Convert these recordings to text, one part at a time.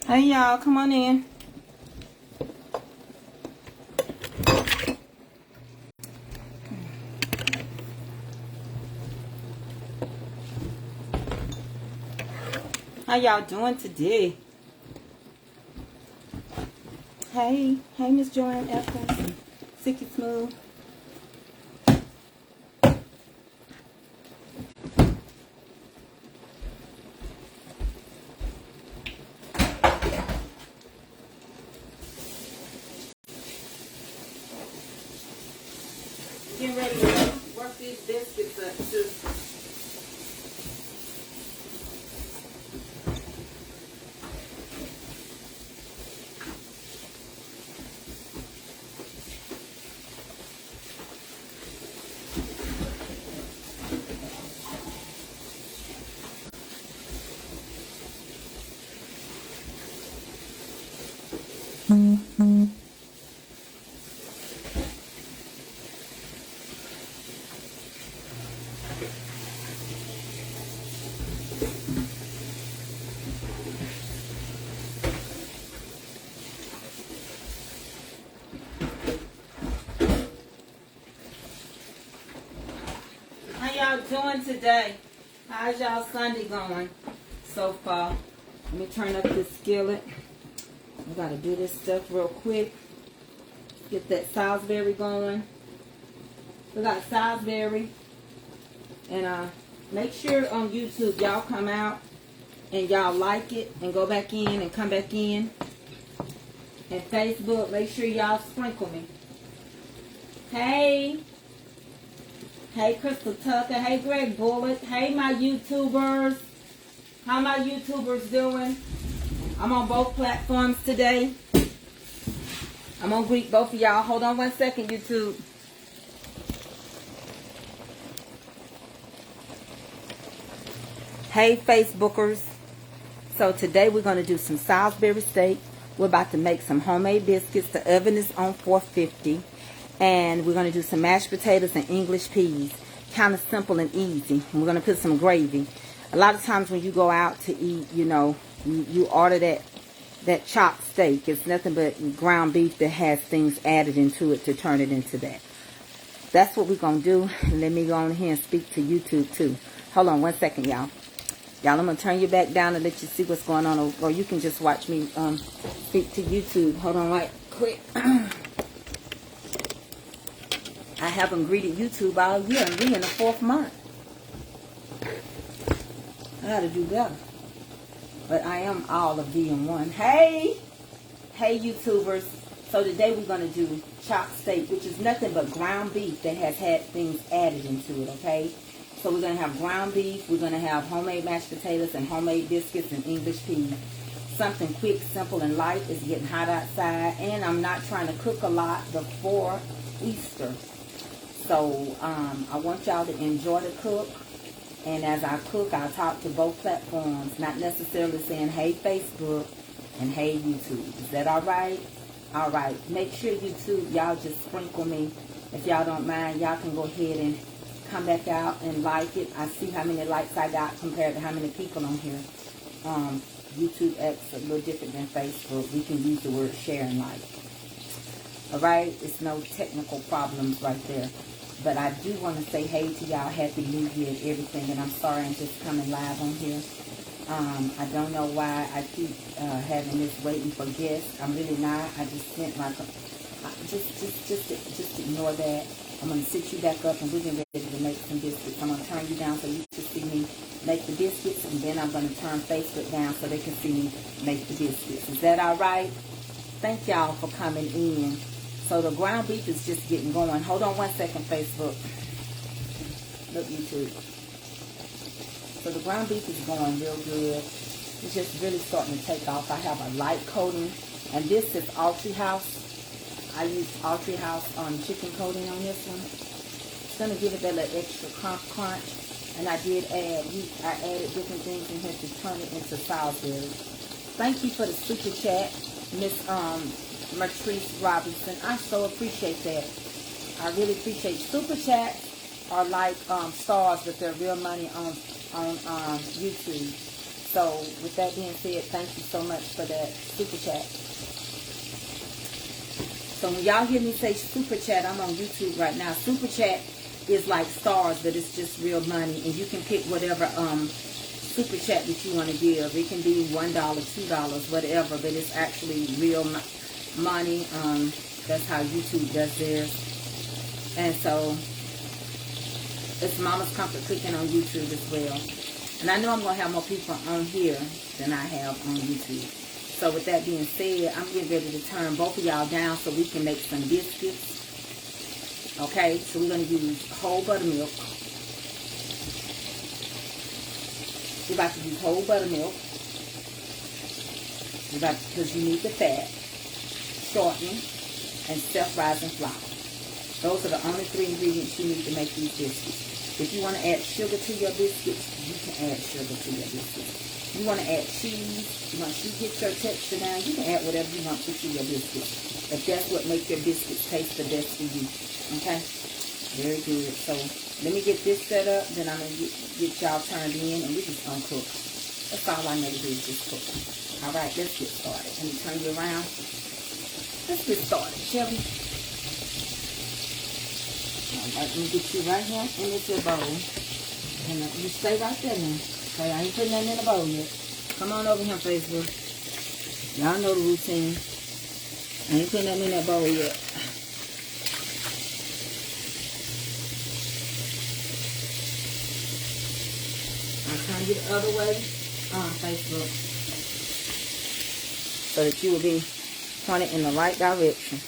Hey y'all, come on in. How y'all doing today? Hey Miss Joanne Evans and Sicky Smooth. Getting ready to work these biscuits up too. How y'all doing today? How's y'all Sunday going so far? Let me turn up this skillet. We gotta do this stuff real quick. Get that Salisbury going. We got Salisbury. And make sure on YouTube y'all come out and y'all like it and go back in and come back in. And Facebook, make sure y'all sprinkle me. Hey Crystal Tucker. Hey Greg Bullet. Hey my YouTubers. How my YouTubers doing? I'm on both platforms today. I'm gonna greet both of y'all. Hold on one second, YouTube. Hey Facebookers. So today we're gonna do some Salisbury steak. We're about to make some homemade biscuits. The oven is on 450. And we're going to do some mashed potatoes and English peas. Kind of simple and easy. And we're going to put some gravy. A lot of times when you go out to eat, you know, you order that chopped steak. It's nothing but ground beef that has things added into it to turn it into that. That's what we're going to do. And let me go on here and speak to YouTube too. Hold on one second, y'all. Y'all, I'm going to turn you back down and let you see what's going on. Or you can just watch me speak to YouTube. Hold on right quick. I haven't greeted YouTube all year, and we in the 4th month. I gotta do better. But I am all of thee in one. Hey YouTubers. So today we're gonna do chopped steak, which is nothing but ground beef that has had things added into it, okay? So we're gonna have ground beef, we're gonna have homemade mashed potatoes and homemade biscuits and English peas. Something quick, simple, and light. It's getting hot outside, and I'm not trying to cook a lot before Easter. So I want y'all to enjoy the cook. And as I cook, I'll talk to both platforms. Not necessarily saying, hey, Facebook and hey, YouTube. Is that all right? All right. Make sure YouTube, y'all just sprinkle me. If y'all don't mind, y'all can go ahead and come back out and like it. I see how many likes I got compared to how many people on here. YouTube acts a little different than Facebook. We can use the word share and like. All right? It's no technical problems right there. But I do want to say hey to y'all, Happy New Year and everything. And I'm sorry I'm just coming live on here. I don't know why I keep having this waiting for guests. I'm really not. I just sent my... Just ignore that. I'm going to sit you back up and we're getting ready to make some biscuits. I'm going to turn you down so you can see me make the biscuits. And then I'm going to turn Facebook down so they can see me make the biscuits. Is that all right? Thank y'all for coming in. So the ground beef is just getting going. Hold on one second, Facebook. Look, YouTube. So the ground beef is going real good. It's just really starting to take off. I have a light coating. And this is Autry House. I used Autry House chicken coating on this one. It's going to give it that little extra crunch. And I did add, I added different things in here to turn it into Salisbury. Thank you for the super chat, Miss Matrice Robinson. I so appreciate that. I really appreciate super chats are like stars with their real money on YouTube. So with that being said, thank you so much for that super chat. So when y'all hear me say super chat, I'm on YouTube right now. Super chat is like stars, but it's just real money, and you can pick whatever super chat that you want to give. It can be $1, $2, whatever, but it's actually real money. That's how YouTube does theirs. And so it's Mama's Comfort Cooking on YouTube as well. And I know I'm going to have more people on here than I have on YouTube. So with that being said, I'm getting ready to turn both of y'all down so we can make some biscuits. Okay, so we're going to use whole buttermilk. We're about to use whole buttermilk. Because you need the fat, shortening, and self-rising flour. Those are the only 3 ingredients you need to make these biscuits. If you want to add sugar to your biscuits, you can add sugar to your biscuits. You want to add cheese, once you get your texture down, you can add whatever you want to your biscuits. If that's what makes your biscuits taste the best for you. Okay? Very good. So, let me get this set up, then I'm going to get y'all turned in, and we're just going to cook. That's all I know to do is just cook. Alright, let's get started. Let me turn you around. Let's get started, shall we? Alright, let me get you right here in this little bowl. And you stay right there now. Okay, I ain't putting nothing in the bowl yet. Come on over here, Facebook. Y'all know the routine. I ain't putting nothing in that bowl yet. I'm trying to get the other way on Facebook. So that you will be pointed in the right direction.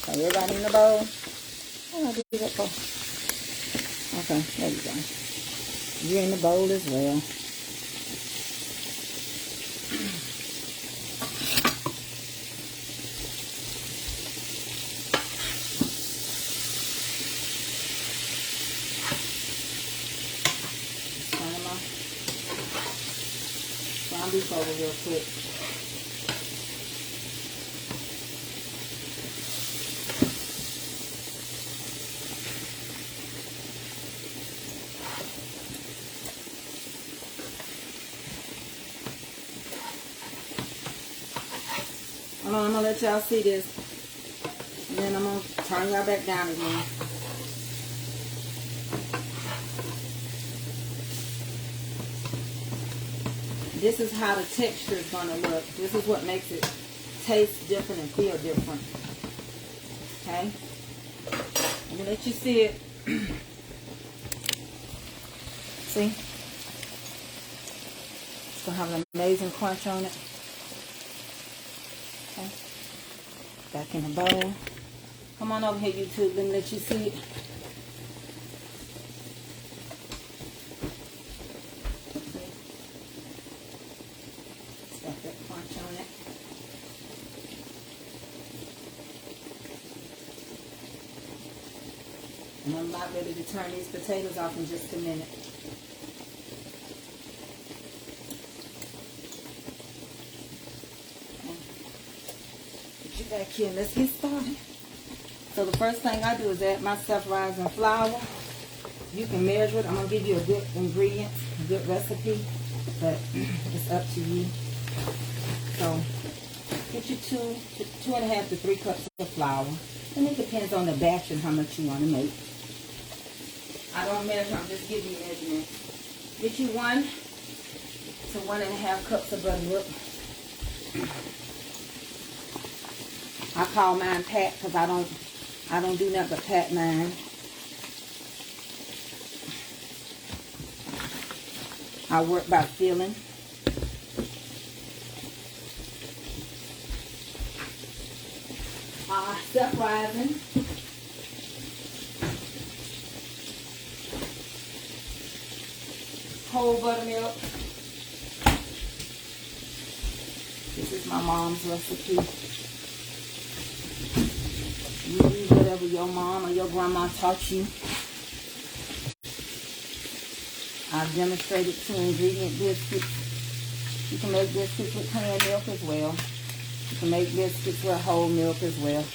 So everybody in the bowl. Oh, do that bowl. Okay, there you go. You're in the bowl as well. Turn my ground beef over real quick. I'm going to let y'all see this. And then I'm going to turn y'all back down again. This is how the texture is going to look. This is what makes it taste different and feel different. Okay? I'm going to let you see it. See? It's going to have an amazing crunch on it. Okay. Back in the bowl. Come on over here, YouTube. Let me let you see it. It's got that crunch on it. And I'm about ready to turn these potatoes off in just a minute. Back here, let's get started. So the first thing I do is add my self-rising flour. You can measure it. I'm going to give you a good ingredient, a good recipe, but it's up to you. So get you 2.5 to 3 cups of flour. And it depends on the batch and how much you want to make. I don't measure, I'm just giving you measurements. Get you 1 to 1.5 cups of buttermilk. I call mine pat because I don't do nothing but pat mine. I work by feeling. Self-rising. Whole buttermilk. This is my mom's recipe. You use whatever your mom or your grandma taught you. I've demonstrated 2-ingredient biscuits. You can make biscuits with canned milk as well. You can make biscuits with whole milk as well.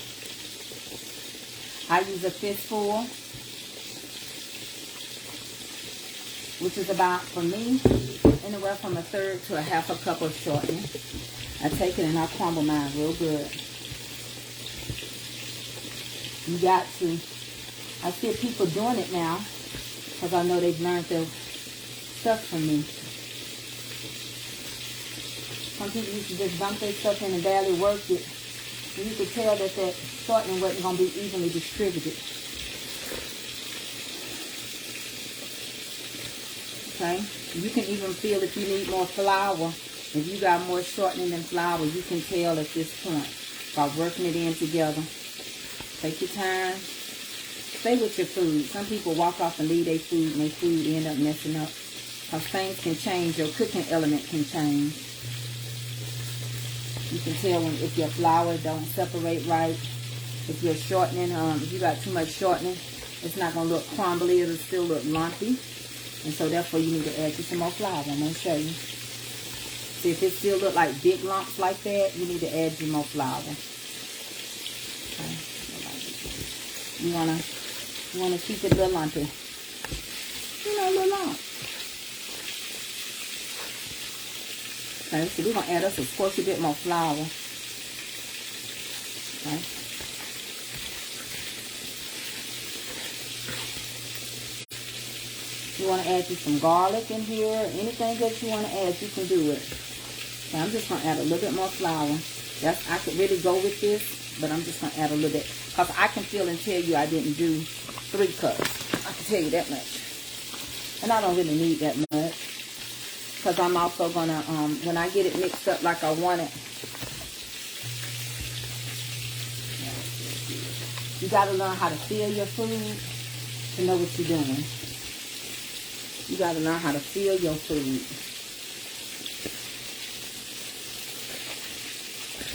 I use a fistful. which is about, for me, anywhere from a third to a half a cup of shortening. I take it and I crumble mine real good. You got to. I see people doing it now because I know they've learned their stuff from me. Some people used to just dump their stuff in and barely work it. And you could tell that that shortening wasn't going to be evenly distributed. Okay? You can even feel if you need more flour. If you got more shortening than flour, you can tell at this point by working it in together. Take your time. Stay with your food. Some people walk off and leave their food and their food end up messing up. Because things can change. Your cooking element can change. You can tell when if your flour don't separate right. If you're shortening, if you got too much shortening, it's not going to look crumbly. It'll still look lumpy. And so therefore you need to add you some more flour. I'm going to show you. See, if it still look like big lumps like that, you need to add you more flour. Okay. You wanna keep it a little lumpy. You know, a little lump. Okay, so we're gonna add us a squishy bit more flour. Okay. You want to add you some garlic in here. Anything that you want to add, you can do it. Okay, I'm just going to add a little bit more flour. Yes, I could really go with this, but I'm just going to add a little bit. Because I can feel and tell you I didn't do 3 cups. I can tell you that much. And I don't really need that much. Because I'm also going to, when I get it mixed up like I want it, you got to learn how to feel your food to know what you're doing. You got to learn how to feel your food.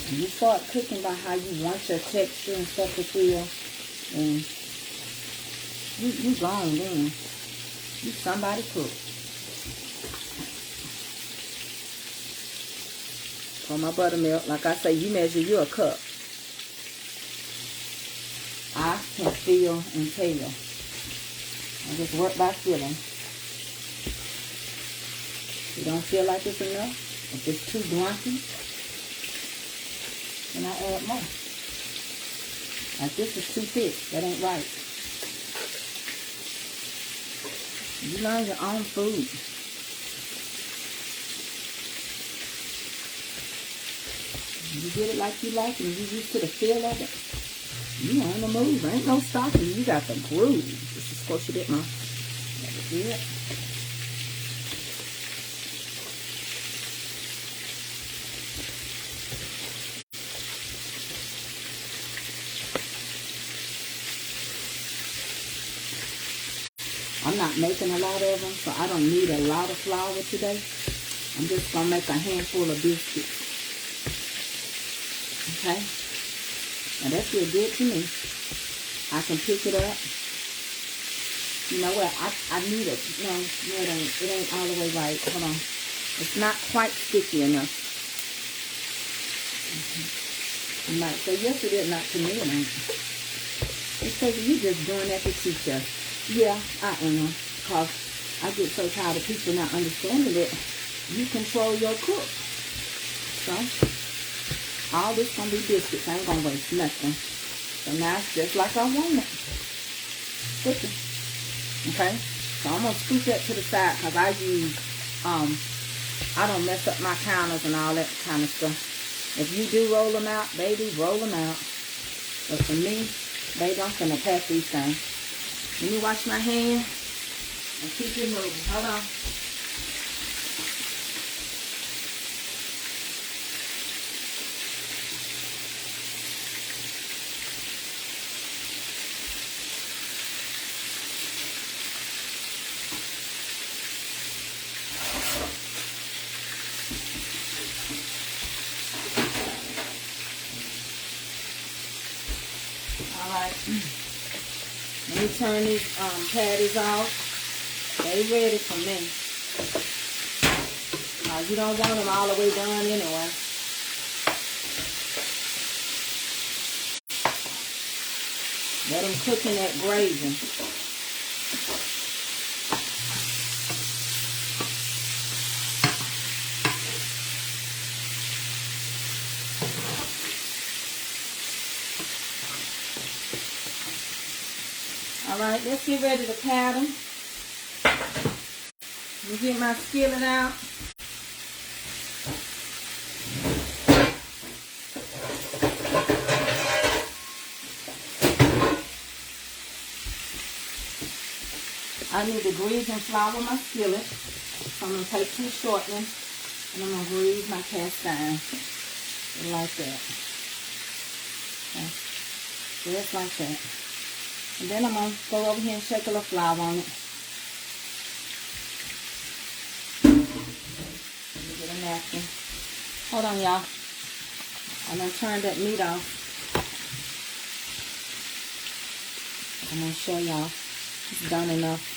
And you start cooking by how you want your texture and stuff to feel. And you gone then. You somebody cook. For my buttermilk, like I say, you measure you a cup. I can feel and tell. I just work by feeling. If you don't feel like it's enough, if it's too lumpy, then I add more. Like this is too thick. That ain't right. You learn your own food. You get it like you like it and you used to the feel of it. You on the move. Ain't no stopping. You got the groove. This is squishy bit more. That's it. I'm not making a lot of them, so I don't need a lot of flour today. I'm just going to make a handful of biscuits. Okay? Now that feels good to me. I can pick it up. You know what? I need it. No, it ain't all the way right. Hold on. It's not quite sticky enough. You might say, yes it is, not to me. It ain't. It's because you're just doing that to teach us. Yeah, I am. Because I get so tired of people not understanding that you control your cook. So, all this going to be biscuits. I ain't going to waste nothing. So now it's just like I want it. Sticky. Okay? So I'm going to scoop that to the side because I use, I don't mess up my counters and all that kind of stuff. If you do roll them out, baby, roll them out. But for me, baby, I'm going to pack these things. Let me wash my hands and keep it moving. Hold on. All right. Let me turn these patties off. They ready for me. You don't want them all the way done anyway. Let them cook in that gravy. Alright, let's get ready to pat them. Let me get my skillet out. I need to grease and flour my skillet. So I'm going to take two shortenings and I'm going to grease my cast iron. Like that. Okay. Just like that. And then I'm going to go over here and shake a little flour on it. Let me get a napkin. Hold on, y'all. I'm going to turn that meat off. I'm going to show y'all. It's done enough.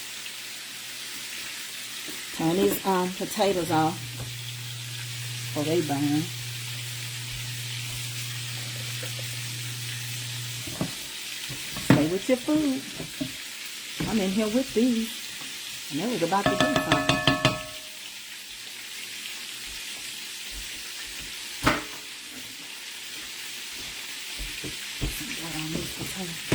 Turn these potatoes off before they burn. Stay with your food. I'm in here with these. And they was about to do something. What on these potatoes?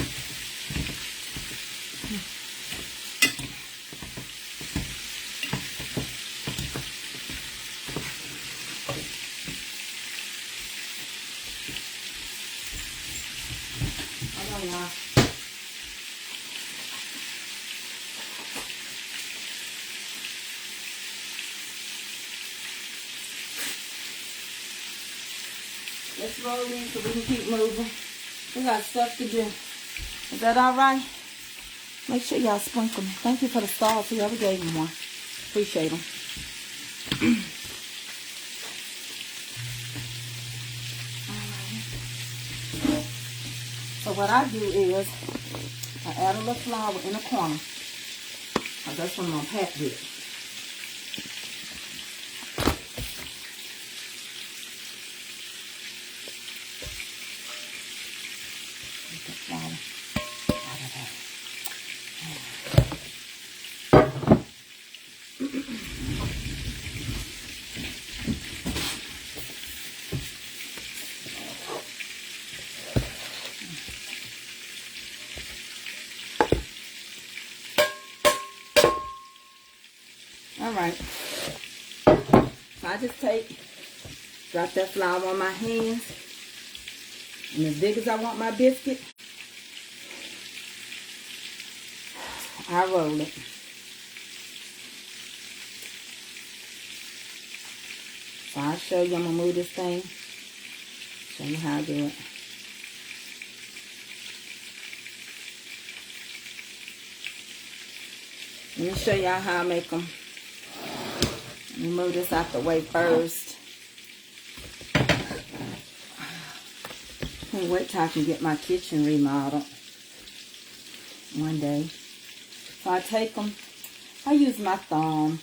Let's roll in so we can keep moving. We got stuff to do. Is that all right? Make sure y'all sprinkle me. Thank you for the stars. Whoever gave me one. Appreciate them. So what I do is I add a little flour in the corner. That's what I'm going to pat with. Alright, so I just drop that flour on my hands, and as big as I want my biscuit, I roll it. So I'll show you, I'm going to move this thing, show you how I do it. Let me show y'all how I make them. Let me move this out the way first. Can't wait till I can get my kitchen remodeled one day. So I take them, I use my thumb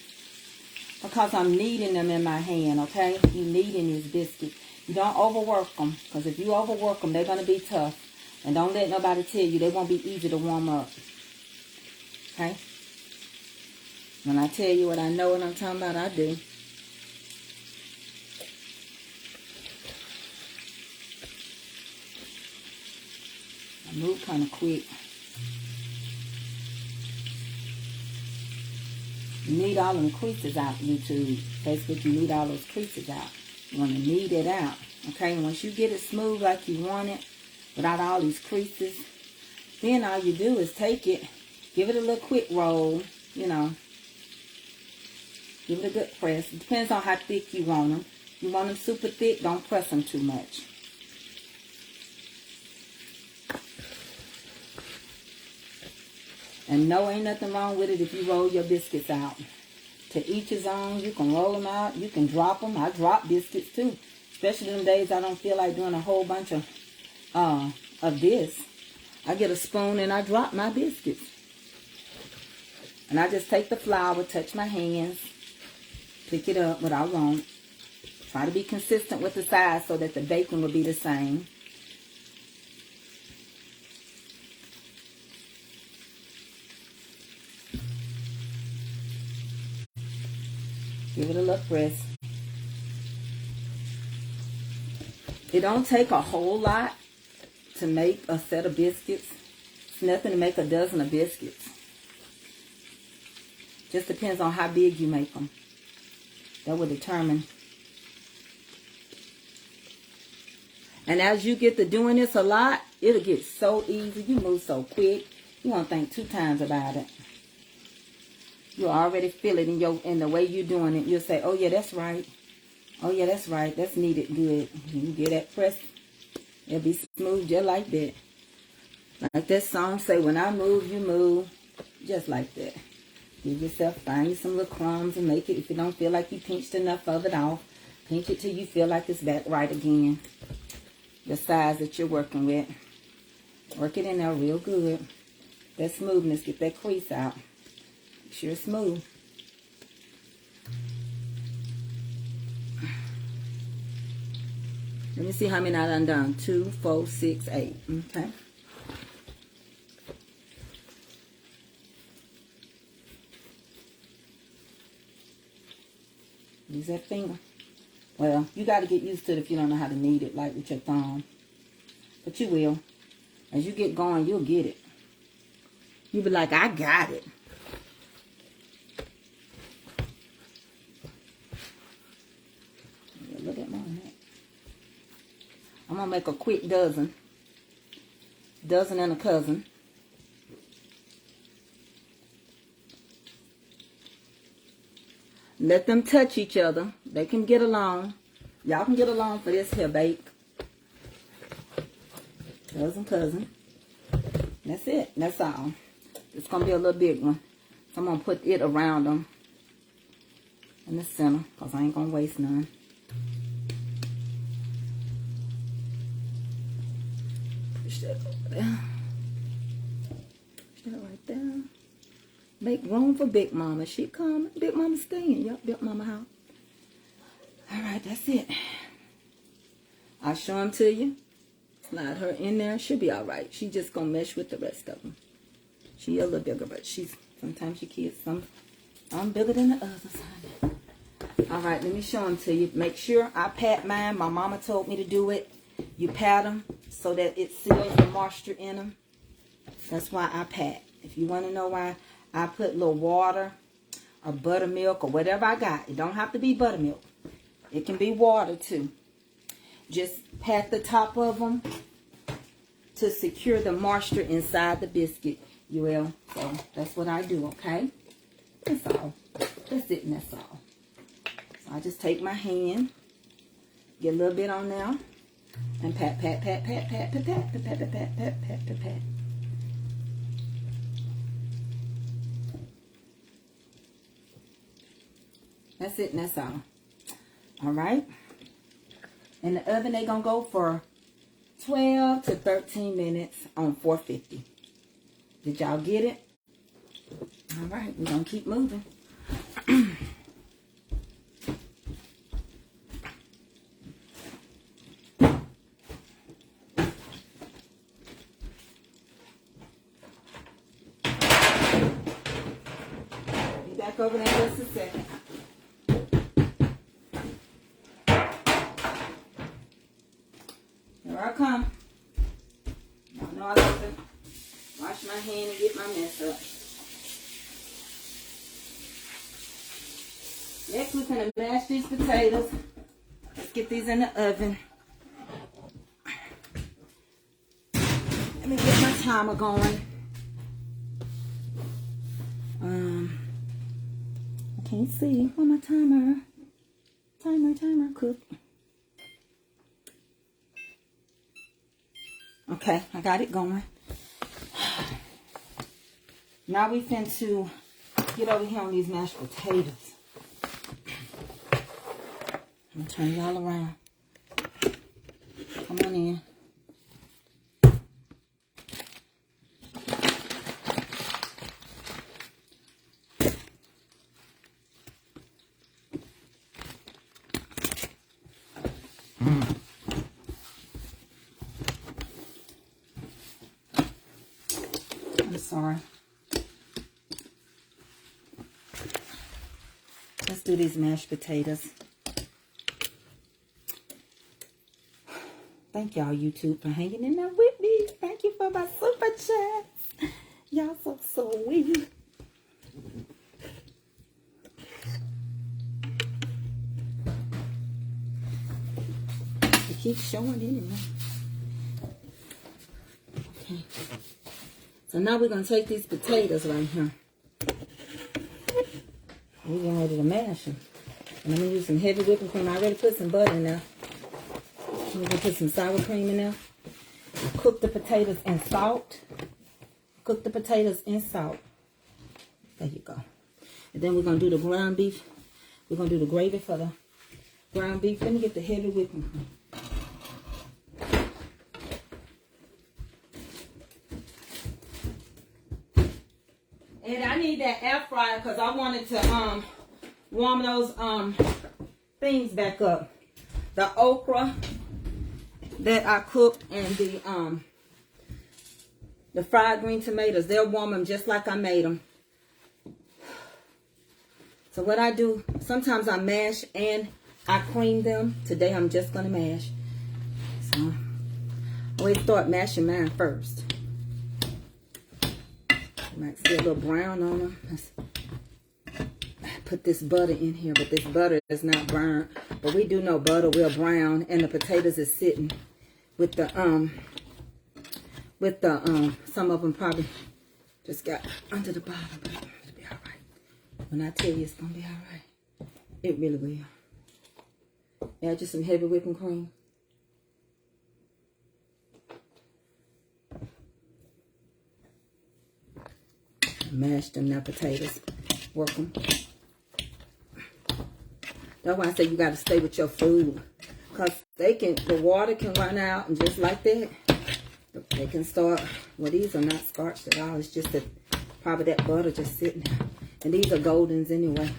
because I'm kneading them in my hand, okay? You're kneading these biscuits. You don't overwork them, because if you overwork them, they're going to be tough. And don't let nobody tell you they won't be easy to warm up. Okay? When I tell you what I know what I'm talking about, I do. I move kind of quick. You need all them creases out, YouTube. Facebook, you need all those creases out. You want to knead it out. Okay? Once you get it smooth like you want it, without all these creases, then all you do is take it, give it a little quick roll, you know. Give it a good press. It depends on how thick you want them. You want them super thick, don't press them too much. And no, ain't nothing wrong with it if you roll your biscuits out. To each his own. You can roll them out. You can drop them. I drop biscuits too. Especially them days I don't feel like doing a whole bunch of this. I get a spoon and I drop my biscuits. And I just take the flour, touch my hands, pick it up what I want. Try to be consistent with the size so that the bacon will be the same. Give it a little press. It don't take a whole lot to make a set of biscuits. It's nothing to make a dozen of biscuits. Just depends on how big you make them. That will determine. And as you get to doing this a lot, it'll get so easy. You move so quick. You won't think 2 times about it. You'll already feel it in the way you're doing it. You'll say, oh yeah, that's right. Oh yeah, that's right. That's kneaded good. You get that press. It'll be smooth just like that. Like that song say, when I move, you move. Just like that. Give yourself, find you some little crumbs and make it. If you don't feel like you pinched enough of it off, pinch it till you feel like it's back right again. The size that you're working with. Work it in there real good. That smoothness, get that crease out. Make sure it's smooth. Let me see how many I done. 2, 4, 6, 8. Okay. Use that finger. Well, you got to get used to it if you don't know how to knead it, like with your thumb. But you will. As you get going, you'll get it. You'll be like, I got it. Yeah, look at more than that. I'm going to make a quick dozen. Dozen and a cousin. Let them touch each other. They can get along. Y'all can get along for this here bake. Dozen cousin. That's it. That's all. It's going to be a little big one. So I'm going to put it around them in the center because I ain't going to waste none. Push that over there. Push that right there. Make room for Big Mama. She coming. Big Mama staying. Yup, Big Mama house. Alright, that's it. I'll show them to you. Slide her in there. She'll be alright. She just gonna mesh with the rest of them. She a little bigger, but sometimes she kids I'm bigger than the others. Alright, let me show them to you. Make sure I pat mine. My mama told me to do it. You pat them so that it seals the moisture in them. That's why I pat. If you want to know why, I put a little water or buttermilk or whatever I got. It don't have to be buttermilk. It can be water too. Just pat the top of them to secure the moisture inside the biscuit. You will. So that's what I do, okay? That's all. That's it and that's all. So I just take my hand, get a little bit on there, and pat, pat, pat, pat, pat, pat, pat, pat, pat, pat, pat, pat, pat, pat, pat. That's it and that's all. Alright. In the oven, they're going to go for 12 to 13 minutes on 450. Did y'all get it? Alright, we're going to keep moving. Be back over there in just a second. Here I come. Y'all know I like to wash my hand and get my mess up. Next, we're going to mash these potatoes. Let's get these in the oven. Let me get my timer going. I can't see. Where's my timer? Timer, cook. Okay, I got it going. Now we finna get over here on these mashed potatoes. I'm gonna turn y'all around. Come on in. I'm sorry. Let's do these mashed potatoes. Thank y'all, YouTube, for hanging in there with me. Thank you for my super chats. Y'all so sweet. It keeps showing anyway. Okay. So now we're going to take these potatoes right here. We're getting ready to mash them. And I'm going to use some heavy whipping cream. I already put some butter in there. I'm going to put some sour cream in there. I cook the potatoes in salt. Cook the potatoes in salt. There you go. And then we're going to do the ground beef. We're going to do the gravy for the ground beef. Let me get the heavy whipping cream. And I need that air fryer because I wanted to warm those things back up. The okra that I cooked and the fried green tomatoes, they'll warm them just like I made them. So what I do, sometimes I mash and I cream them. Today I'm just going to mash. So I always start mashing mine first. You might see a little brown on them. Let's put this butter in here, but this butter is not burnt. But we do know butter will brown, and the potatoes is sitting with the some of them probably just got under the bottom, but it'll be all right. When I tell you it's gonna be all right, it really will. Add just some heavy whipping cream. Mash them now potatoes. Work them. That's why I say you got to stay with your food. Because the water can run out and just like that, they can start, well, these are not scorched at all. It's just that probably that butter just sitting there. And these are goldens anyway.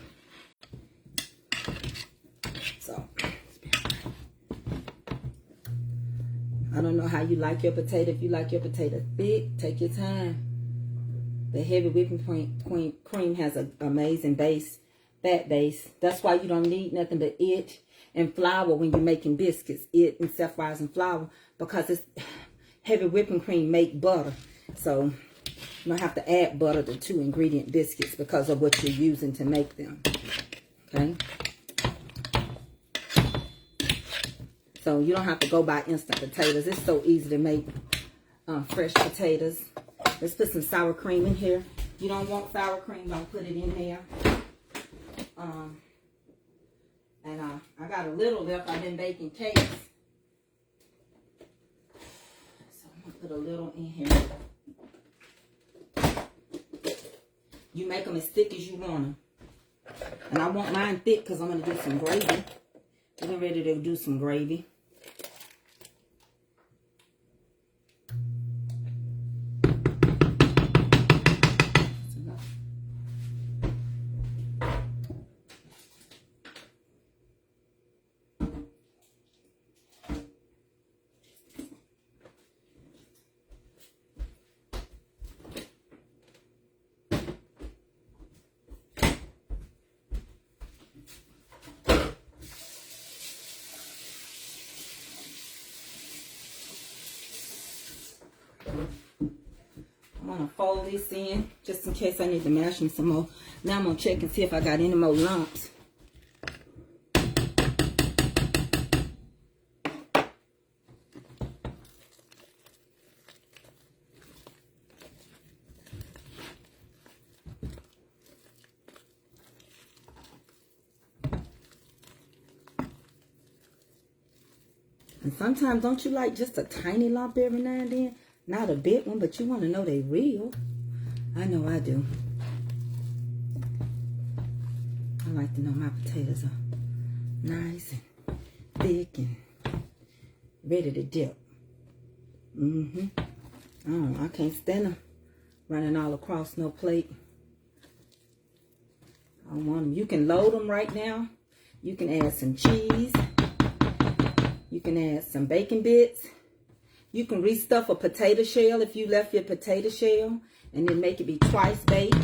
So, I don't know how you like your potato. If you like your potato thick, take your time. The heavy whipping cream has an amazing base, fat base. That's why you don't need nothing but it and flour when you're making biscuits. It and self-rising flour, because it's heavy whipping cream make butter. So you don't have to add butter to 2-ingredient biscuits because of what you're using to make them. Okay? So you don't have to go buy instant potatoes. It's so easy to make fresh potatoes. Let's put some sour cream in here. If you don't want sour cream, don't put it in there. And I got a little left. I've been baking cakes. So I'm going to put a little in here. You make them as thick as you want them. And I want mine thick because I'm going to do some gravy. We're ready to do some gravy. I'm going to fold this in just in case I need to mash them some more. Now I'm going to check and see if I got any more lumps. And sometimes, don't you like just a tiny lump every now and then? Not a big one, but you want to know they real. I know I do. I like to know my potatoes are nice and thick and ready to dip. Oh, I can't stand them running all across no plate. I want them. You can load them right now. You can add some cheese. You can add some bacon bits. You can restuff a potato shell if you left your potato shell and then make it be twice baked.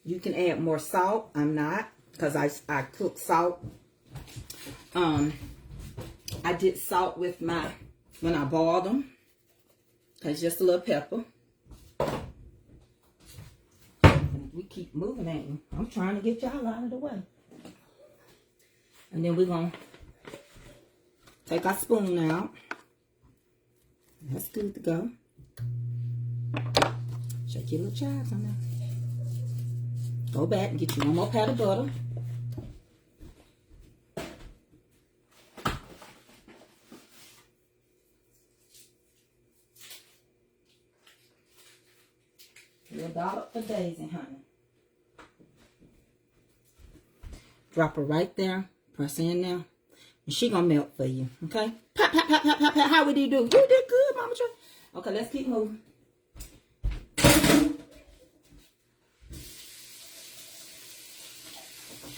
You can add more salt. I'm not, because I cook salt. I did salt with my when I boil them. It's just a little pepper. We keep moving at you. I'm trying to get y'all out of the way. And then we're going to take our spoon out. That's good to go. Shake your little chives on there. Go back and get you one more pat of butter. We'll dollop for Daisy, honey. Drop her right there. Press in there. And she gonna melt for you, okay? Pop, pop, pop, pop, pop, pop. How would you do? You did good, Mama Trey. Okay, let's keep moving.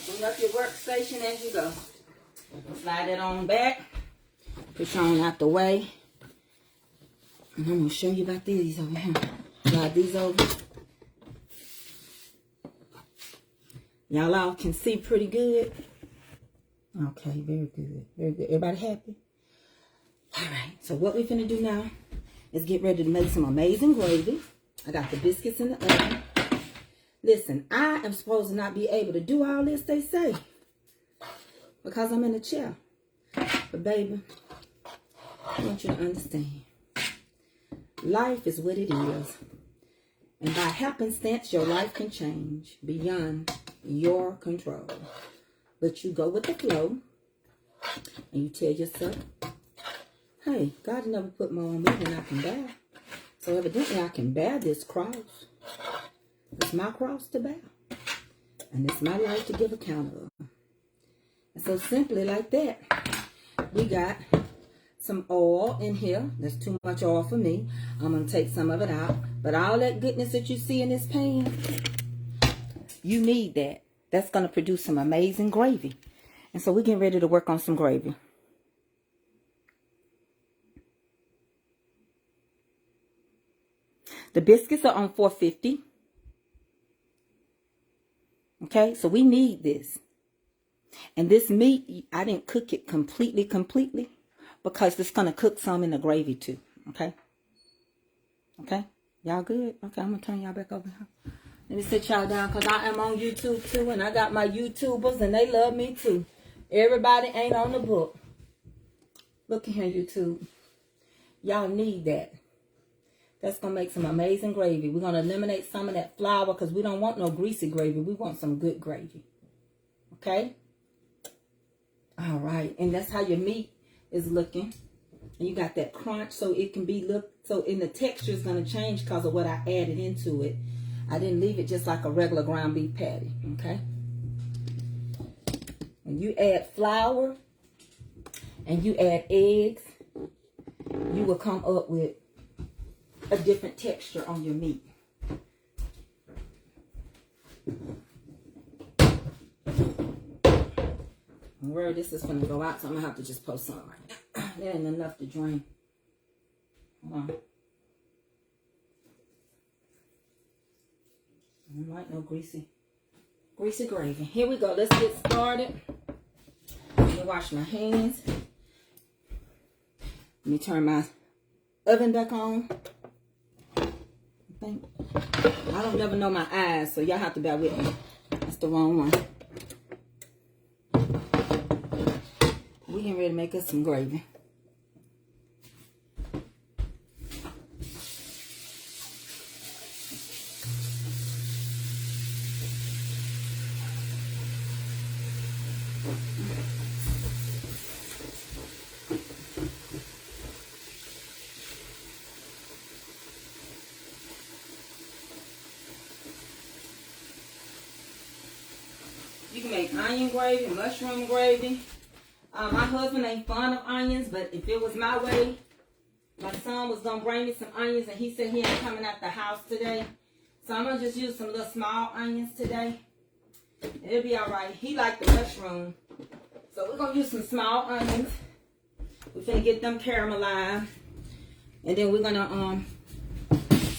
Bring up your workstation as you go. Slide it on back. Push on out the way. And I'm gonna show you about these over here. Slide these over. Y'all all can see pretty good. Okay, very good. Very good. Everybody happy? Alright, so what we're finna do now is get ready to make some amazing gravy. I got the biscuits in the oven. Listen, I am supposed to not be able to do all this, they say, because I'm in a chair. But baby, I want you to understand. Life is what it is. And by happenstance, your life can change beyond your control. But you go with the flow. And you tell yourself, hey, God never put more on me than I can bear. So evidently I can bear this cross. It's my cross to bear. And it's my life to give account of. And so simply like that, we got some oil in here. That's too much oil for me. I'm going to take some of it out. But all that goodness that you see in this pan, you need that. That's going to produce some amazing gravy. And so we're getting ready to work on some gravy. The biscuits are on 450. Okay, so we need this. And this meat, I didn't cook it completely, because it's going to cook some in the gravy too. Okay? Okay? Y'all good? Okay, I'm going to turn y'all back over here. Let me sit y'all down because I am on YouTube too. And I got my YouTubers and they love me too. Everybody ain't on the book. Look at here, YouTube. Y'all need that. That's going to make some amazing gravy. We're going to eliminate some of that flour because we don't want no greasy gravy. We want some good gravy. Okay? All right. And that's how your meat is looking. And you got that crunch so it can be so in the texture is going to change because of what I added into it. I didn't leave it just like a regular ground beef patty. Okay? When you add flour and you add eggs, you will come up with a different texture on your meat. Where this is going to go out, so I'm going to have to just post some right now. There ain't enough to drain. Hold on. I don't like no greasy gravy. Here we go. Let's get started. Let me wash my hands. Let me turn my oven back on. I don't never know my eyes, so y'all have to bear with me. That's the wrong one. We getting ready to make us some gravy. You can make onion gravy, mushroom gravy. My husband ain't fond of onions, but if it was my way, my son was going to bring me some onions, and he said he ain't coming out the house today. So I'm going to just use some little small onions today. It'll be all right. He liked the mushroom. So we're going to use some small onions. We're going to get them caramelized. And then we're going to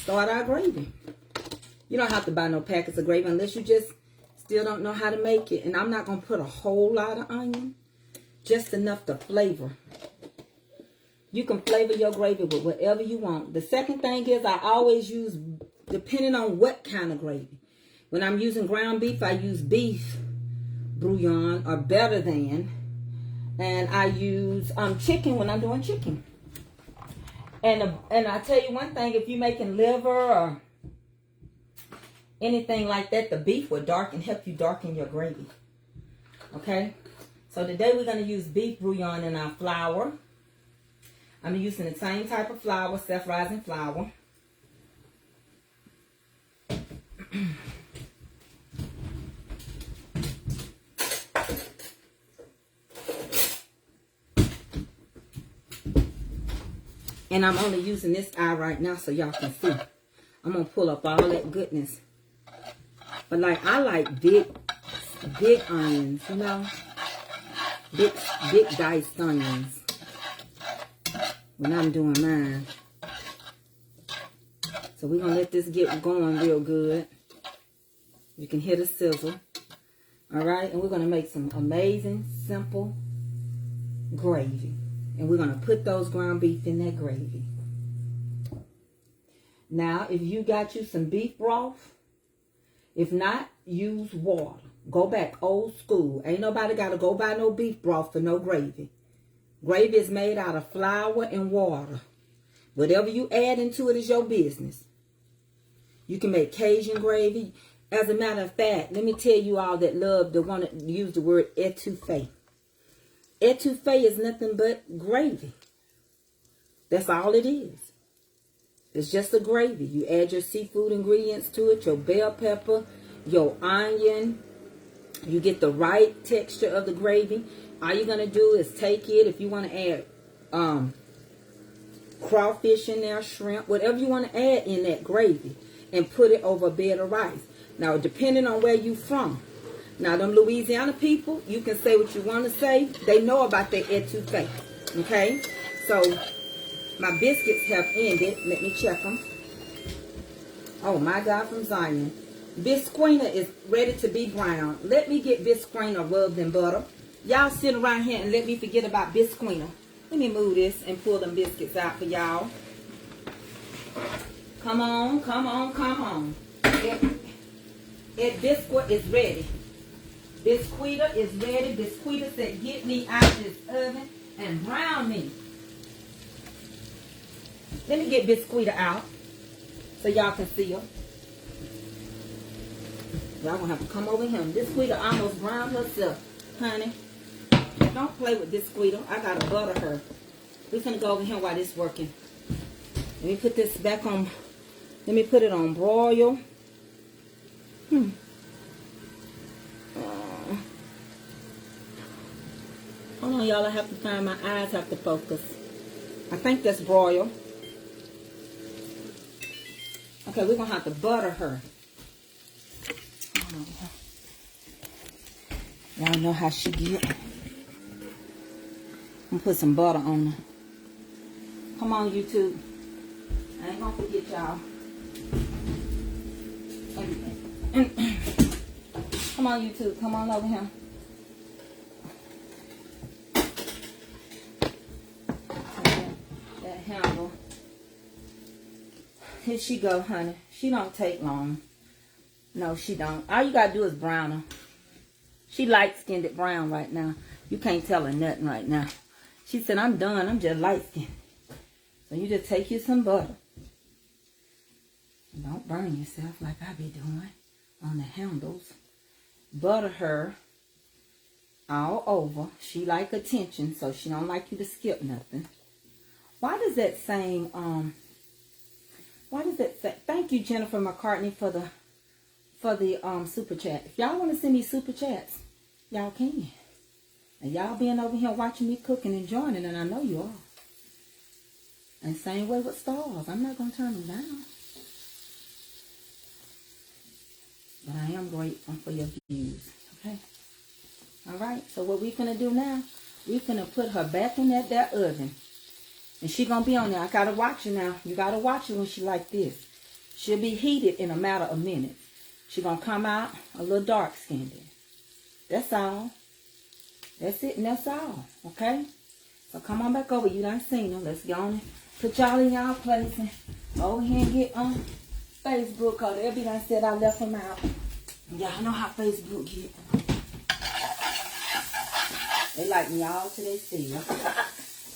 start our gravy. You don't have to buy no packets of gravy unless you just still don't know how to make it. And I'm not going to put a whole lot of onion. Just enough to flavor You can flavor your gravy with whatever you want. The second thing is I always use, depending on what kind of gravy. When I'm using ground beef, I use beef bouillon or better than. And I use chicken when I'm doing chicken. And I tell you one thing, if you're making liver or anything like that, the beef will help you darken your gravy. Okay? So today we're going to use beef bouillon in our flour. I'm using the same type of flour, self-rising flour. And I'm only using this eye right now so y'all can see. I'm going to pull up all that goodness. But like, I like big onions, you know? Big diced onions. When I'm doing mine. So we're going to let this get going real good. You can hear the sizzle. Alright? And we're going to make some amazing, simple gravy. And we're going to put those ground beef in that gravy. Now, if you got you some beef broth, if not, use water. Go back old school. Ain't nobody got to go buy no beef broth for no gravy. Gravy is made out of flour and water. Whatever you add into it is your business. You can make Cajun gravy. As a matter of fact, let me tell you all that love to want to use the word etouffee. Etouffee is nothing but gravy. That's all it is. It's just a gravy. You add your seafood ingredients to it, your bell pepper, your onion. You get the right texture of the gravy. All you're going to do is take it. If you want to add crawfish in there, shrimp, whatever you want to add in that gravy, and put it over a bed of rice. Now, depending on where you from. Now, them Louisiana people, you can say what you want to say. They know about their etouffee. Okay? So, my biscuits have ended. Let me check them. Oh, my God, from Zion. Bisquina is ready to be brown. Let me get Bisquina rubbed in butter. Y'all sit around here and let me forget about Bisquina. Let me move this and pull them biscuits out for y'all. Come on, come on, come on. That biscuit is ready. Biscuita is ready. Biscuita said, get me out this oven and brown me. Let me get Biscuita out so y'all can see her. Y'all gonna have to come over here. Biscuita almost browned herself, honey. Don't play with Biscuita. I gotta butter her. We're gonna go over here while this working. Let me put this back on. Let me put it on broil. Hold on, y'all. I have to find my eyes have to focus. I think that's broil. Okay, we're gonna have to butter her. Y'all know how she get. I'm gonna put some butter on her. Come on, YouTube. I ain't gonna forget y'all. Come on, YouTube. Come on over here. That handle. Here she go, honey. She don't take long. No, she don't. All you gotta do is brown her. She light-skinned it brown right now. You can't tell her nothing right now. She said, I'm done. I'm just light-skinned. So you just take you some butter. Don't burn yourself like I be doing on the handles. Butter her all over. She like attention, so she don't like you to skip nothing. Why does that saying, why does that say, thank you, Jennifer McCartney, for the super chat. If y'all want to send me super chats, y'all can. And y'all being over here watching me cook and enjoying it, and I know you are. And same way with stars. I'm not going to turn them down. But I am grateful for your views. Okay? Alright, so what we finna do now, we finna put her back in that oven. And she gonna be on there. I gotta watch her now. You gotta watch her when she like this. She'll be heated in a matter of minutes. She gonna come out a little dark skinned. That's all. That's it and that's all. Okay? So come on back over. You done seen them. Let's go on and put y'all in y'all place and over here and get on Facebook, because everybody done said I left them out. Y'all know how Facebook get. They like me all to their seal.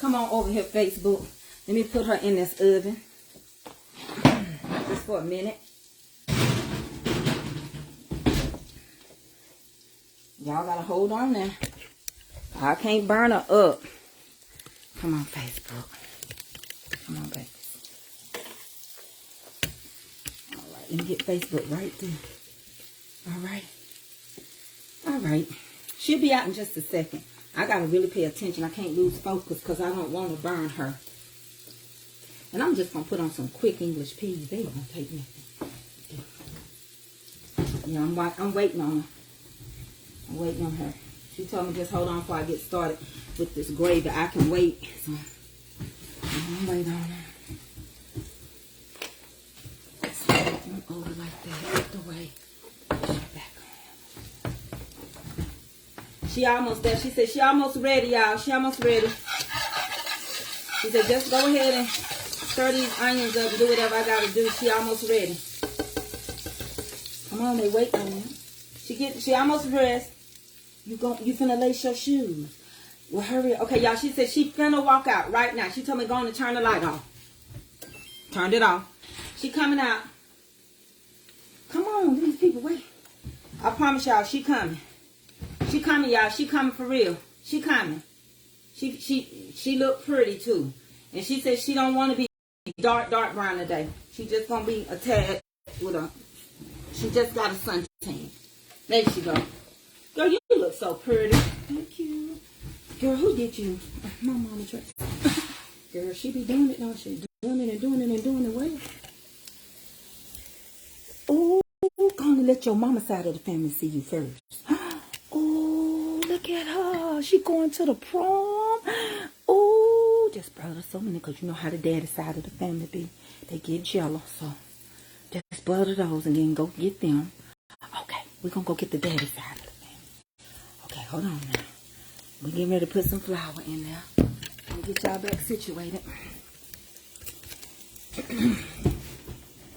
Come on over here, Facebook. Let me put her in this oven. Just for a minute. Y'all gotta hold on there. I can't burn her up. Come on, Facebook. Come on, baby. Alright, let me get Facebook right there. Alright. Alright. She'll be out in just a second. I gotta really pay attention. I can't lose focus because I don't want to burn her. And I'm just gonna put on some quick English peas. They don't take nothing. Yeah, I'm waiting on her. I'm waiting on her. She told me just hold on before I get started with this gravy. I can wait. So I'm waiting on her. Slide them over like that. Out the way. Back on. She almost there. She said she almost ready, y'all. She almost ready. She said just go ahead and stir these onions up and do whatever I gotta do. She almost ready. Come on, they wait on me. She almost dressed. You finna lace your shoes. Well, hurry up. Okay, y'all, she said she finna walk out right now. She told me go on and turn the light off. Turned it off. She coming out. Come on, these people, wait. I promise y'all, she coming. She coming, y'all. She coming for real. She coming. She look pretty too. And she said she don't want to be dark brown today. She just gonna be a tad with a, she just got a suntan. There she go. Girl, you look so pretty. Thank you. Girl, who did you? My mama dress. Girl, she be doing it, don't she? Doing it and doing it and doing it well. Oh, go on and let your mama side of the family see you first. Oh, look at her. She going to the prom. Oh, just butter so many, because you know how the daddy side of the family be. They get jealous, so just butter those and then go get them. Okay, we're going to go get the daddy side of the family. Okay, hold on now. We're getting ready to put some flour in there. Let me get y'all back situated.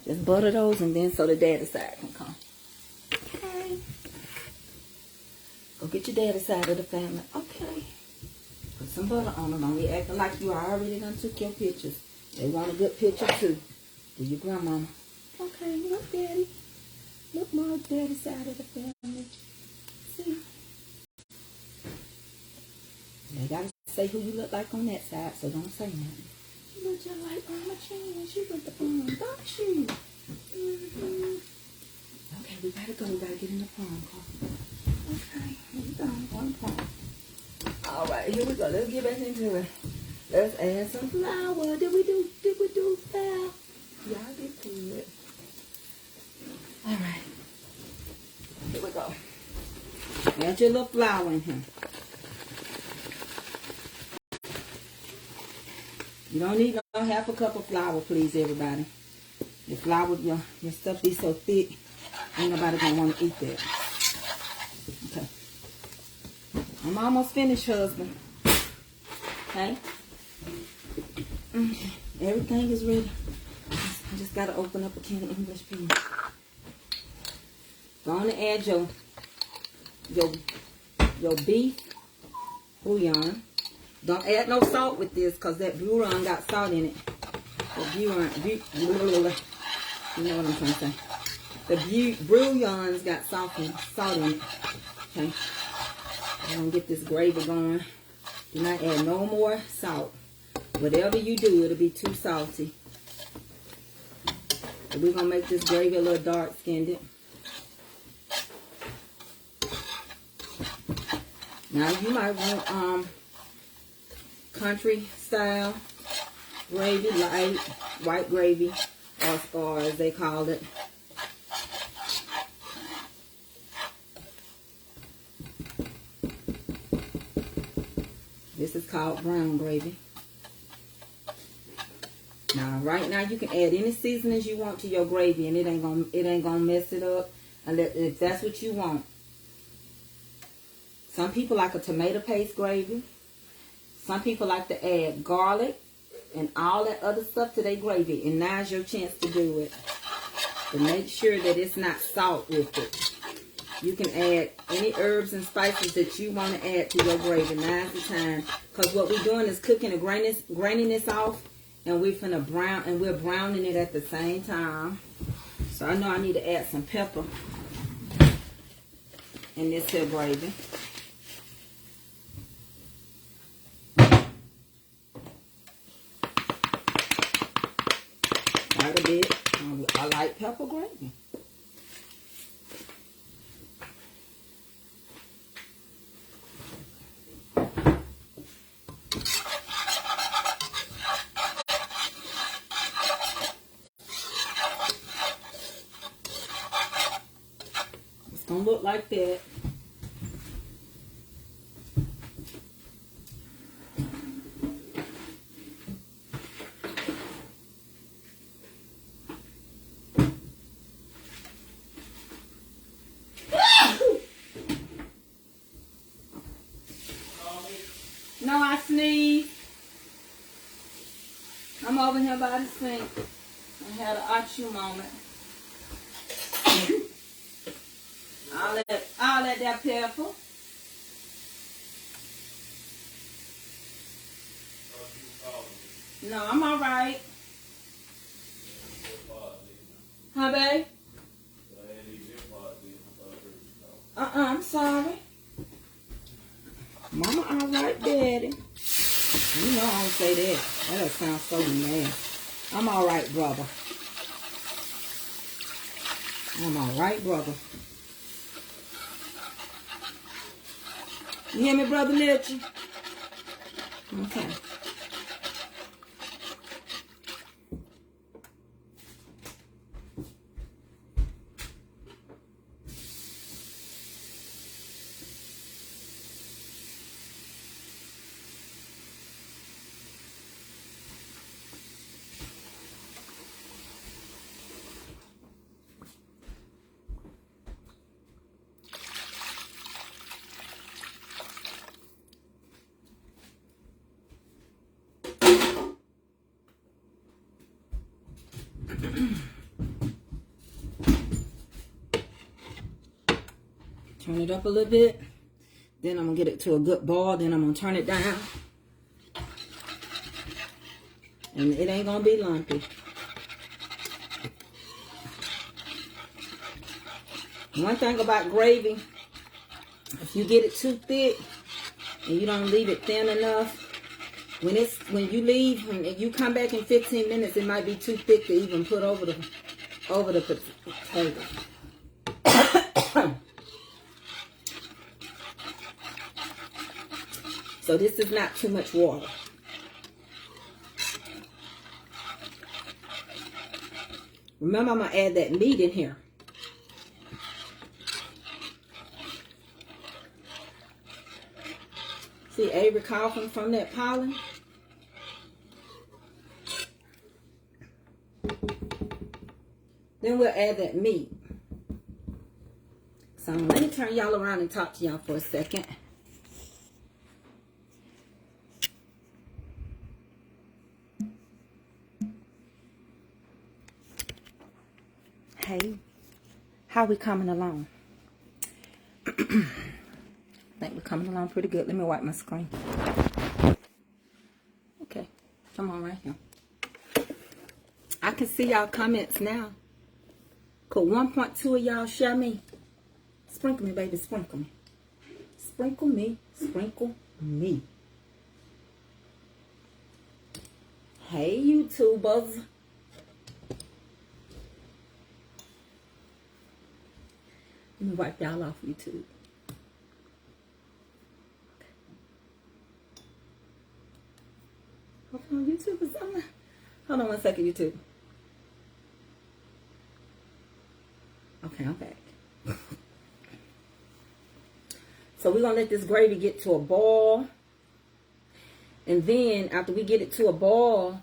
Just butter those and then so the daddy side can come. Okay. Go get your daddy side of the family. Okay. Put some butter on them. Don't be acting like you already done took your pictures. They want a good picture too. Do your grandmama. Okay, look daddy. Look more daddy side of the family. See? They gotta say who you look like on that side, so don't say nothing. You look just like Mama Chan. She went to prom, don't she? Okay, we gotta go. We gotta get in the prom car. Okay, here we go. One prom. Alright, here we go. Let's get back into it. Let's add some flour. Did we do flour? Y'all get good. Alright. Here we go. Add your little flour in here. You don't need no half a cup of flour, please, everybody. Your flour, your stuff be so thick, ain't nobody gonna want to eat that. Okay. I'm almost finished, husband. Okay. Okay. Everything is ready. I just gotta open up a can of English peas. Go on and add your beef bouillon. Don't add no salt with this, because that bouillon got salt in it. The you know what I'm trying to say. The bouillon's got salt in it. Okay. I'm going to get this gravy going. Do not add no more salt. Whatever you do, it'll be too salty. So we're going to make this gravy a little dark-skinned. Now, you might want country style gravy, light white gravy, or as they call it. This is called brown gravy. Now, right now, you can add any seasonings you want to your gravy, and it ain't gonna mess it up, if that's what you want. Some people like a tomato paste gravy. Some people like to add garlic and all that other stuff to their gravy. And now's your chance to do it. But make sure that it's not salt with it. You can add any herbs and spices that you want to add to your gravy. Now's the time. Because what we're doing is cooking and graining this off. And we're browning it at the same time. So I know I need to add some pepper in this here gravy. Quite a bit. I like pepper gravy. It's gonna look like that. No, I sneezed. I'm over here by the sink. I had an achoo moment. I'll let that pepper. No, I'm all right. Huh, babe? I'm sorry. Mama, all right, daddy. You know I don't say that. That sounds so mad. I'm all right, brother. I'm all right, brother. You hear me, Brother Mitchell? Okay. Turn it up a little bit. Then I'm going to get it to a good boil. Then I'm going to turn it down. And it ain't going to be lumpy. One thing about gravy, if you get it too thick and you don't leave it thin enough, when you leave and you come back in 15 minutes, it might be too thick to even put over the potato. So this is not too much water. Remember, I'm going to add that meat in here. See Avery coughing from that pollen? Then we'll add that meat. So let me turn y'all around and talk to y'all for a second. Hey, how we coming along? I think we're coming along pretty good. Let me wipe my screen. Okay, come on right here. I can see y'all comments now. Could 1.2 of y'all share me? Sprinkle me, baby, sprinkle me. Sprinkle me, sprinkle me. Hey, YouTubers. Let me wipe y'all off YouTube. Hold on, YouTube is on. Hold on one second, YouTube. Okay, I'm back. So we're going to let this gravy get to a boil. And then after we get it to a boil,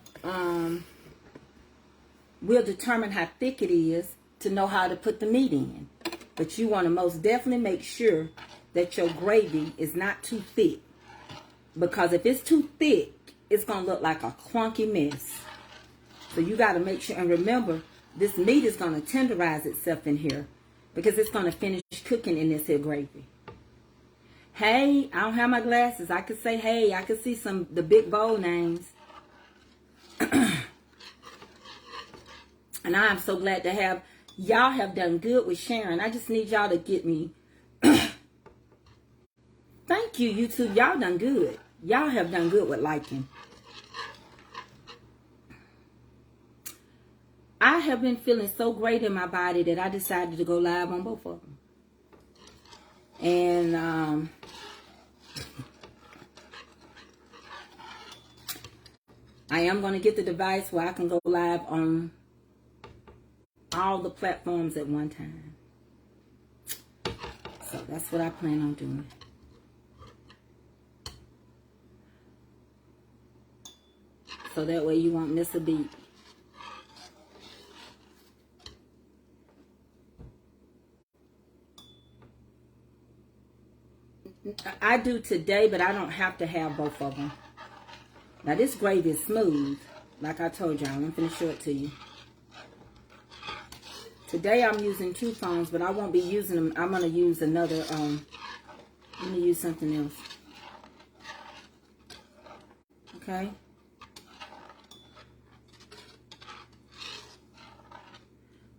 we'll determine how thick it is to know how to put the meat in. But you want to most definitely make sure that your gravy is not too thick. Because if it's too thick, it's going to look like a clunky mess. So you got to make sure, and remember, this meat is going to tenderize itself in here because it's going to finish cooking in this here gravy. Hey, I don't have my glasses. I could say, hey, I could see the big bold names. And I am so glad to have, y'all have done good with sharing. I just need y'all to get me. Thank you, YouTube. Y'all done good. Y'all have done good with liking. I have been feeling so great in my body that I decided to go live on both of them. And I am going to get the device where I can go live on all the platforms at one time. So that's what I plan on doing. So that way you won't miss a beat. I do today, but I don't have to have both of them. Now this gravy is smooth. Like I told y'all, I'm going to show it to you. Today I'm using 2 phones, but I won't be using them. I'm going to use another, I'm going to use something else. Okay.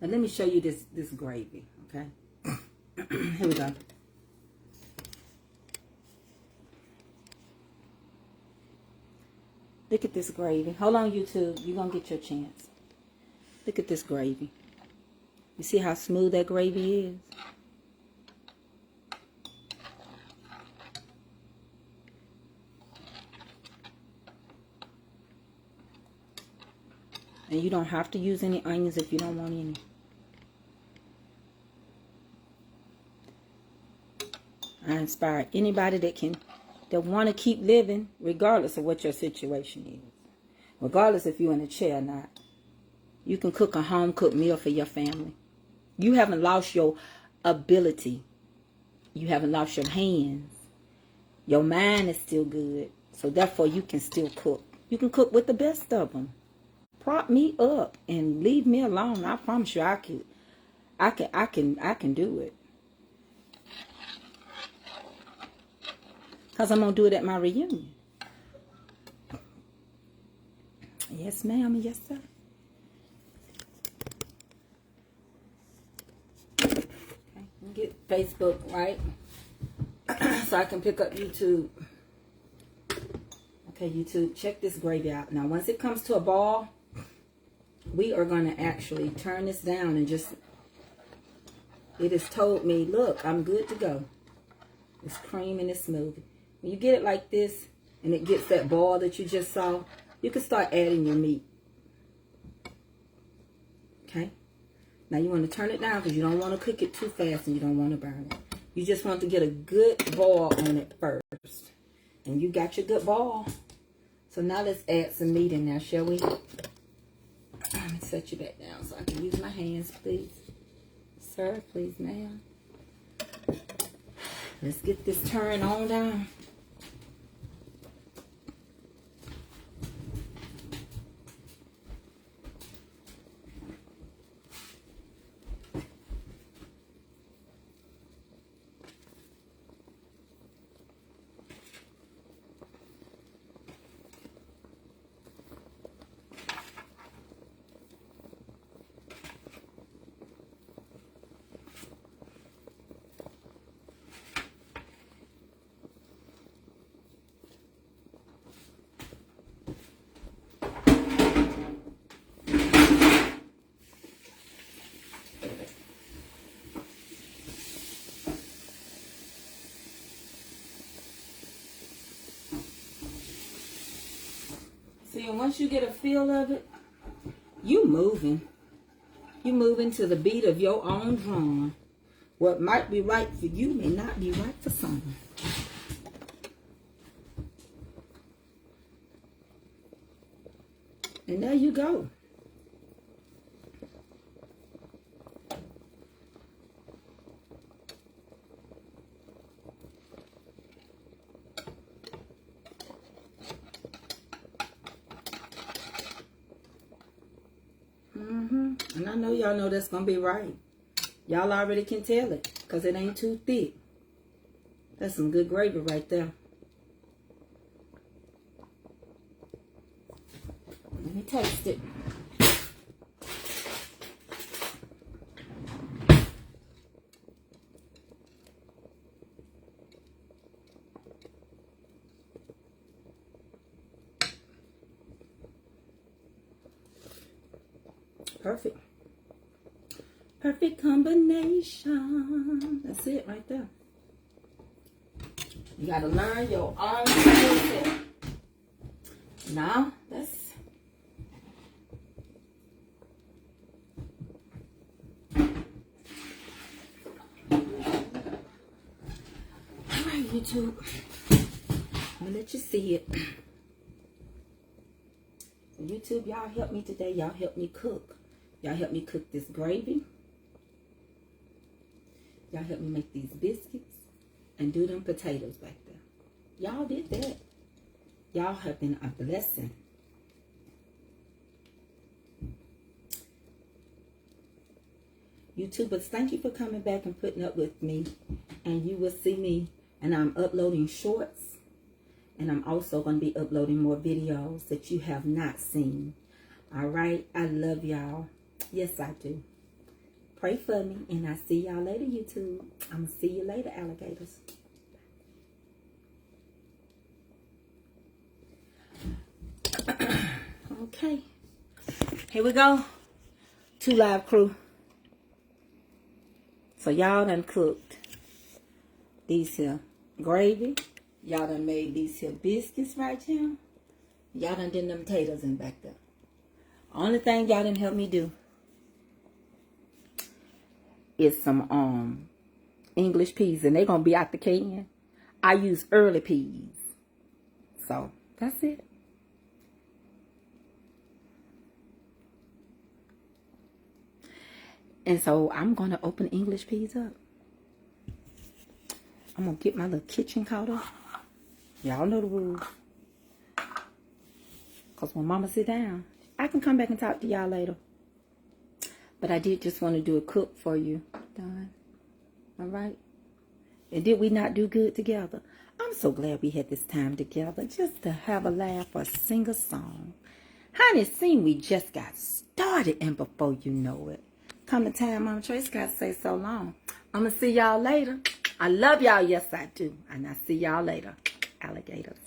Now let me show you this gravy, okay? Here we go. Look at this gravy. Hold on, YouTube. You're going to get your chance. Look at this gravy. You see how smooth that gravy is? And you don't have to use any onions if you don't want any. I inspire anybody that want to keep living regardless of what your situation is. Regardless if you're in a chair or not. You can cook a home-cooked meal for your family. You haven't lost your ability. You haven't lost your hands. Your mind is still good. So therefore you can still cook. You can cook with the best of them. Prop me up and leave me alone. I promise you I can do it. Because I'm going to do it at my reunion. Yes, ma'am. Yes, sir. Okay. Get Facebook right. So I can pick up YouTube. Okay, YouTube. Check this gravy out. Now, once it comes to a ball, we are going to actually turn this down and just... It has told me, look, I'm good to go. It's cream and it's smooth. When you get it like this, and it gets that ball that you just saw, you can start adding your meat. Okay? Now you want to turn it down because you don't want to cook it too fast and you don't want to burn it. You just want to get a good ball on it first. And you got your good ball. So now let's add some meat in there, shall we? Let me set you back down so I can use my hands, please. Sir, please, ma'am. Let's get this turned on down. See, and once you get a feel of it, you moving. You moving to the beat of your own drum. What might be right for you may not be right for someone. And there you go. I know y'all know that's going to be right. Y'all already can tell it because it ain't too thick. That's some good gravy right there. Let me taste it. Perfect. Perfect combination. That's it right there. You gotta learn your own skill set. Now, that's alright, YouTube. I'm gonna let you see it. YouTube, y'all help me today. Y'all help me cook. Y'all help me cook this gravy. Y'all help me make these biscuits and do them potatoes back there. Y'all did that. Y'all have been a blessing. YouTubers, thank you for coming back and putting up with me. And you will see me. And I'm uploading shorts. And I'm also going to be uploading more videos that you have not seen. All right? I love y'all. Yes, I do. Pray for me. And I'll see y'all later, YouTube. I'm going to see you later, alligators. Okay. Here we go. 2 Live Crew. So y'all done cooked these here gravy. Y'all done made these here biscuits right here. Y'all done did them potatoes in back there. Only thing y'all didn't help me do is some English peas. And they're going to be out the can. I use early peas. So, that's it. And so, I'm going to open English peas up. I'm going to get my little kitchen caught up. Y'all know the rules. Because when Mama sit down, I can come back and talk to y'all later. But I did just want to do a cook for you. Done. All right? And did we not do good together? I'm so glad we had this time together just to have a laugh or sing a song. Honey, it seemed we just got started and before you know it. Come the time Mama Trace got to say so long. I'm going to see y'all later. I love y'all. Yes, I do. And I'll see y'all later, alligators.